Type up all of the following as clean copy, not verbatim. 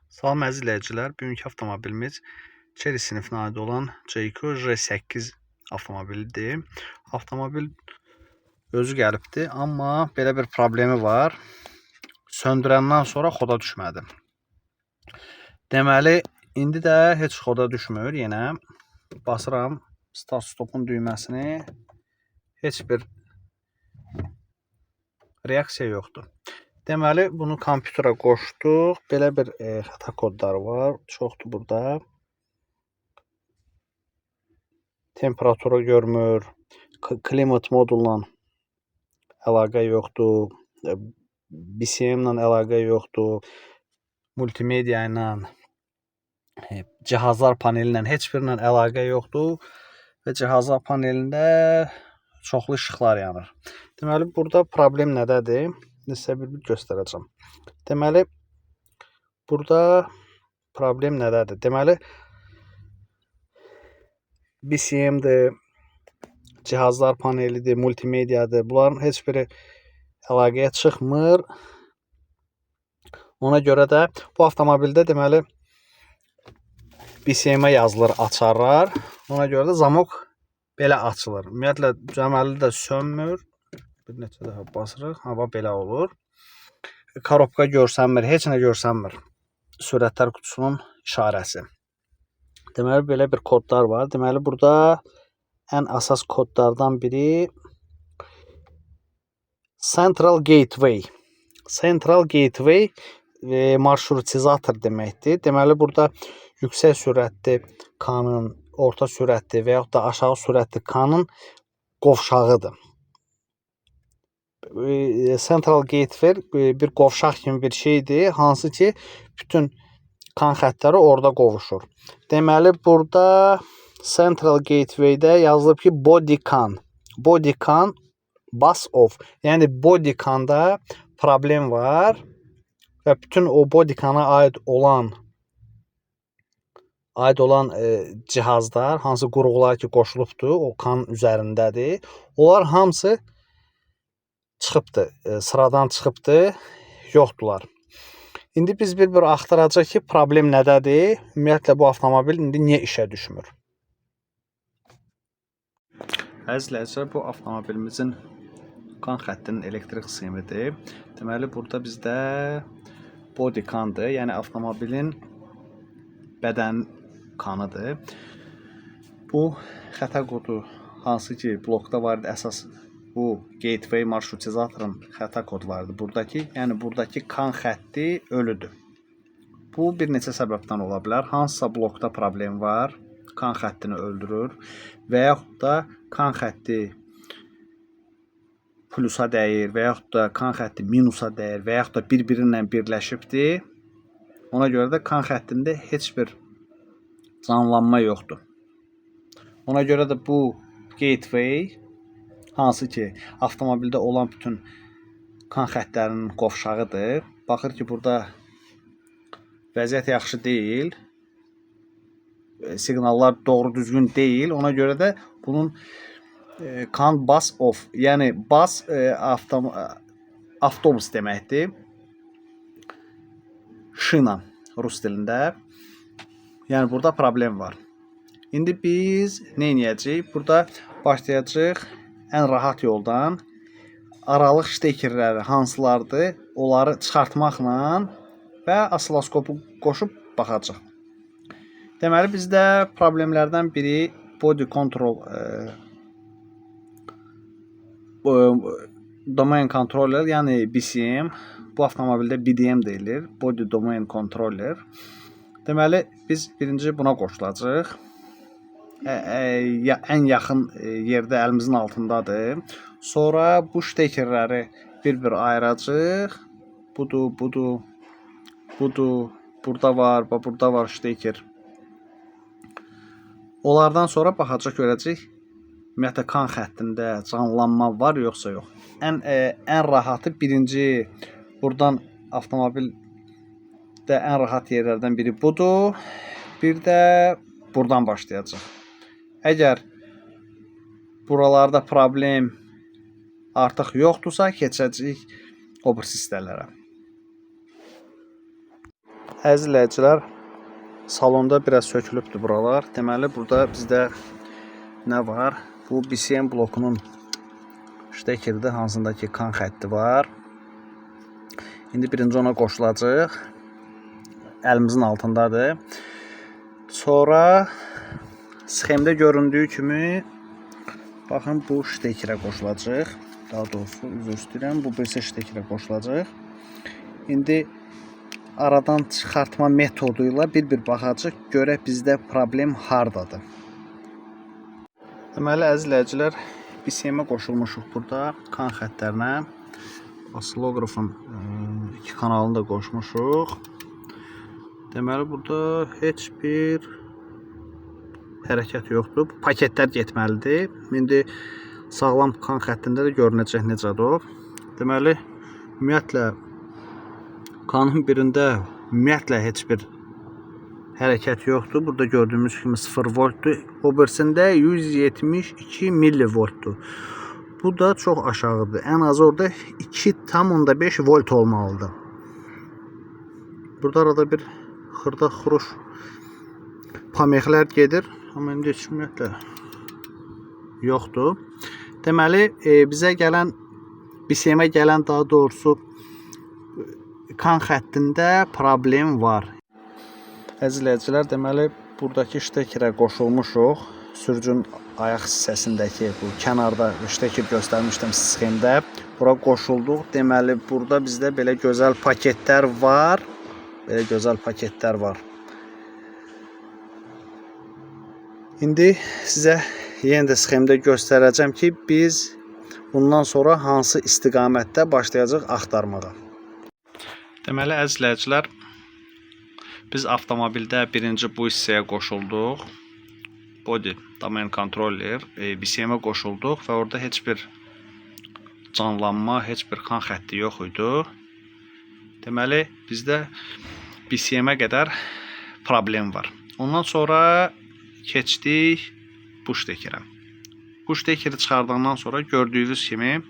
Salam əziz izləyicilər, bugünkü avtomobilimiz Chery sinifinə aid olan Jayco J8 avtomobilidir. Avtomobil özü gəlibdi, amma belə bir problemi var. Söndürəndən sonra xoda düşmədi. Deməli, indi də heç xoda düşmür. Yenə basıram start stopun düyməsini. Heç bir reaksiya yoxdur. Deməli, bunu kompüterə qoşduq. Belə bir xəta kodları var. Çoxdur burada. Temperaturu görmür. Klimat modulla əlaqə yoxdur. BCM ilə əlaqə yoxdur. Multimedia ilə, cihazlar paneli ilə heç birlə əlaqə yoxdur. Və cihazlar panelində çoxlu işıqlar yanır. Deməli, burada problem nədədir? Sizə bir göstərəcəm. Deməli, burada problem nədədir? Deməli, BCM-dir, cihazlar panelidir, multimediadır. Bunların heç biri əlaqəyə çıxmır. Ona görə də bu avtomobildə deməli BCM-ə yazılır açarlar. Ona görə də zamok belə açılır. Ümumiyyətlə, cəməli də sönmür. Bir neçə dəfə basırıq, hava belə olur. Korobka görsənmir, heç nə görsənmir. Sürətlər qutusunun işarəsi. Deməli, belə bir kodlar var. Deməli, burada ən əsas kodlardan biri Central Gateway. Central Gateway marşrutizator deməkdir. Deməli, burada yüksək sürətli kanın, orta sürətli və yaxud da aşağı sürətli kanın qovşağıdır. Central Gateway bir qovşaq kimi bir şeydir, hansı ki, bütün kan xəttləri orada qovuşur. Deməli, burada Central Gateway-də yazılıb ki, body can. Body can bus off. Yəni, body can-da problem var və bütün o body can-a aid olan cihazlar, hansı qurğular ki, qoşulubdur, o kan üzərindədir. Onlar hamısı çıxıbdır, sıradan çıxıbdır, yoxdurlar. İndi biz bir axtaracaq ki, problem nədədir? Ümumiyyətlə, bu avtomobil indi niyə işə düşmür? Əziz izləyicilər, bu avtomobilimizin kan xəttinin elektrik sistemidir. Deməli, burada bizdə body kandır, yəni avtomobilin bədən kanıdır. Bu xəta kodu hansı ki, blokda var idi, əsas bu gateway marşrutizatorun xəta kodlarıdır buradakı. Yəni, buradakı kan xətti ölüdür. Bu, bir neçə səbəbdən ola bilər. Hansısa blokda problem var, kan xəttini öldürür və yaxud da kan xətti plusa dəyir və yaxud da kan xətti minusa dəyir və yaxud da bir-birinlə birləşibdir. Ona görə də kan xəttində heç bir canlanma yoxdur. Ona görə də bu gateway, hansı ki, avtomobildə olan bütün kan xəttlərinin qovşağıdır. Baxır ki, burada vəziyyət yaxşı deyil, siqnallar doğru düzgün deyil. Ona görə də bunun can bus off, yəni bus avtobus deməkdir. Şina rus dilində. Yəni, burada problem var. İndi biz nə edəcəyik? Burada başlayacaq ən rahat yoldan aralıq ştekerləri hansılardır, onları çıxartmaqla və osiloskopu qoşub baxacaq. Deməli, bizdə problemlərdən biri body control domain controller, yəni BCM. Bu avtomobildə BDM deyilir, body domain controller. Deməli, biz birinci buna qoşulacaq. Ən yaxın yerdə əlimizin altındadır. Sonra bu ştekerləri bir-bir ayıracaq. Budur, budur, budur, burada var, burada var şteker. Onlardan sonra baxacaq, görəcək. Ümumiyyətlə, kan xəttində canlanma var, yoxsa yox. Ən rahatı birinci, buradan avtomobildə ən rahat yerlərdən biri budur. Bir də buradan başlayacaq. Əgər buralarda problem artıq yoxdursa, keçəcəyik o birisi hissələrə. Əziz izləyicilər, salonda biraz sökülübdür buralar. Deməli, burada bizdə nə var? Bu BCM blokunun ştekeridir, hansındakı kan xətti var. İndi birinci ona qoşulacaq. Əlimizin altındadır. Sonra sxemdə göründüyü kimi baxın, bu ştekerə qoşulacaq. Daha doğrusu, üzr istəyirəm, bu birisi ştekerə qoşulacaq. İndi aradan çıxartma metoduyla bir baxacaq, görək bizdə problem hardadır. Deməli, əziz izləyicilər, BCM-ə qoşulmuşuq burada kan xəttlərinə. Osiloqrafın iki kanalını da qoşmuşuq. Deməli, burada heç bir hərəkət yoxdur. Paketlər getməlidir. İndi sağlam kan xəttində də görünəcək necədir. Deməli, ümumiyyətlə kanın birində ümumiyyətlə heç bir hərəkət yoxdur. Burada gördüyümüz kimi 0 voltdur. O birisində 172 millivoltdur. Bu da çox aşağıdır. Ən az orada 2,5 volt olmalıdır. Burada arada bir xırda xuruş pamexlər gedir. Amma indi heç ümumiyyətlə yoxdur. Deməli, bizə gələn, BCM-ə gələn daha doğrusu kan xəttində problem var. Əziz izləyicilər, deməli, buradakı ştekerə qoşulmuşuq. Sürücünün ayaq hissəsindəki bu kənarda şteker göstərmişdim sxemdə. Bura qoşulduq. Deməli, burada bizdə belə gözəl paketlər var. Belə gözəl paketlər var. İndi sizə yenə də sxemdə göstərəcəm ki, biz bundan sonra hansı istiqamətdə başlayacaq axtarmağa. Deməli, əziz izləyicilər, biz avtomobildə birinci bu hissəyə qoşulduq. Body domain controller BCM-ə qoşulduq və orada heç bir canlanma, heç bir kan xətti yox idi. Deməli, bizdə BCM-ə qədər problem var. Ondan sonra keçdik bu ştekerə. Bu ştekeri çıxardandan sonra gördüyünüz kimi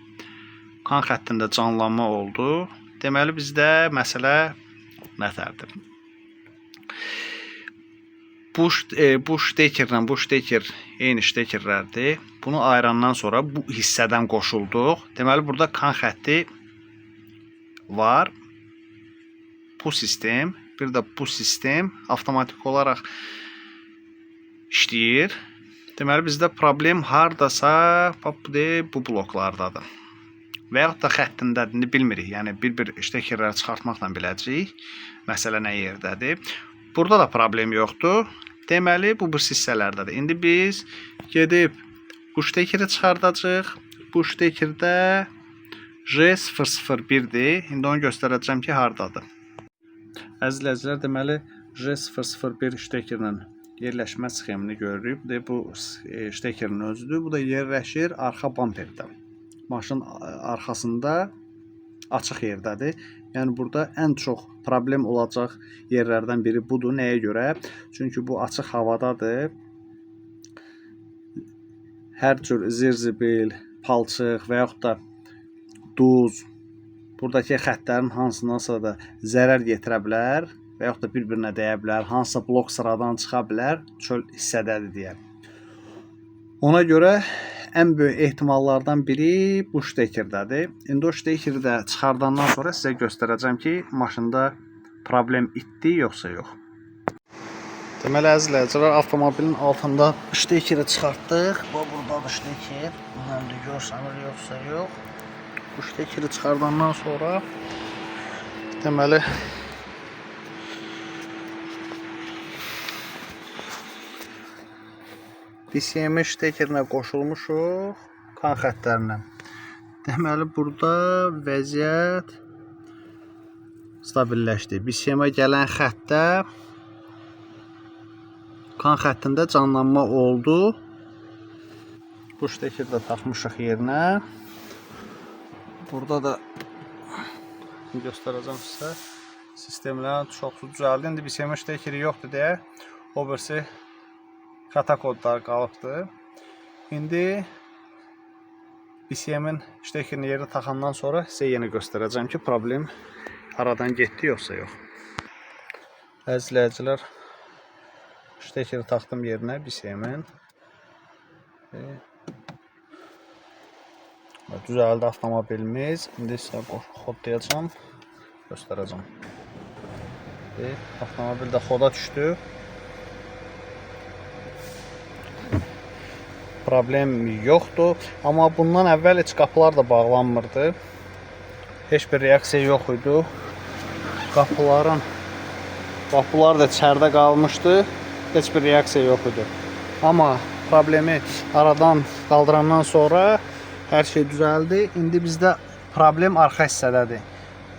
kan xəttində canlanma oldu. Deməli, bizdə məsələ nətərdir? Bu ştekerlə bu şteker eyni ştekerlərdir. Bunu ayırandan sonra bu hissədən qoşulduq. Deməli, burada kan xətti var. Bu sistem, bir də bu sistem avtomatik olaraq işləyir. Deməli, bizdə problem hardasa bu bloklardadır. Və yaxud da xəttindədir, bilmirik. Yəni, bir ştekerləri çıxartmaqla biləcəyik. Məsələ nə yerdədir. Burada da problem yoxdur. Deməli, bu hissələrdədir. İndi biz gedib bu ştekeri çıxardacaq. Bu ştekerdə J001-dir. İndi onu göstərəcəm ki, hardadır. Əziz izləyicilər, deməli, J001 ştekerinin yerləşmə sxemini görürük. Bu ştekerin özüdür. Bu da yerləşir arxa bamperdə. Maşın arxasında açıq yerdədir. Yəni, burada ən çox problem olacaq yerlərdən biri budur. Nəyə görə? Çünki bu açıq havadadır. Hər cür zirzibil, palçıq və yaxud da duz buradakı xəttlərin hansınasa da zərər yetirə bilər və yaxud da bir-birinə dəyə bilər. Hansısa blok sıradan çıxa bilər, çöl hissədədir deyə. Ona görə ən böyük ehtimallardan biri bu ştekerdədir. İndi o ştekeri də çıxardandan sonra sizə göstərəcəm ki, maşında problem itdi, yoxsa yox. Deməli, əziz izləyicilər, avtomobilin altında ştekeri çıxartdıq. Buradadır şteker. Həm də görsənir, yoxsa yox. Bu ştekeri çıxardandan sonra deməli, BCM ştekerinə qoşulmuşuq kan xəttlərinə. Deməli, burada vəziyyət stabilləşdi. BCM-ə gələn xəttdə kan xəttində canlanma oldu. Bu ştekeri də taxmışıq yerinə. Burada da göstərəcəm sizə. Sistemlərin çoxsu düzəldi. İndi BCM ştekeri yoxdur deyə o birisi xəta kodları qalıbdır. İndi BCM-in ştekerini yerinə taxandan sonra sizə yenə göstərəcəm ki, problem aradan getdi, yoxsa yox. Əzizləyicilər, ştekeri taxdım yerinə bir hemen. Düzəldi avtomobilimiz. İndi sizə xodlayacağım, göstərəcəm. Avtomobil də xoda düşdü. Problem yoxdur. Amma bundan əvvəl heç qapılar da bağlanmırdı. Heç bir reaksiya yox idi. Qapılar da içəridə qalmışdı. Heç bir reaksiya yox idi. Amma problemi aradan qaldırandan sonra hər şey düzəldi. İndi bizdə problem arxa hissədədir.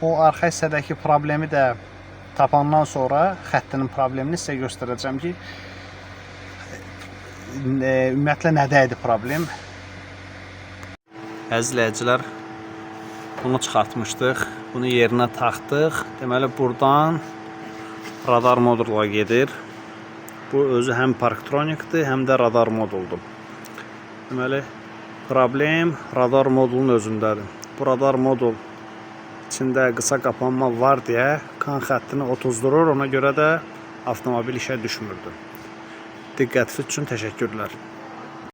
O arxa hissədəki problemi də tapandan sonra xəttinin problemini sizə göstərəcəm ki, ümumiyyətlə nədə idi problem. Əzizləyicilər, bunu çıxartmışdıq. Bunu yerinə taxdıq. Deməli, buradan radar modula gedir. Bu özü həm parktronikdir, həm də radar moduldur. Deməli, problem radar modulun özündədir. Bu radar modul içində qısa qapanma var deyə kan xəttini otuzdurur. Ona görə də avtomobil işə düşmürdü. Diqqətiniz üçün təşəkkürlər.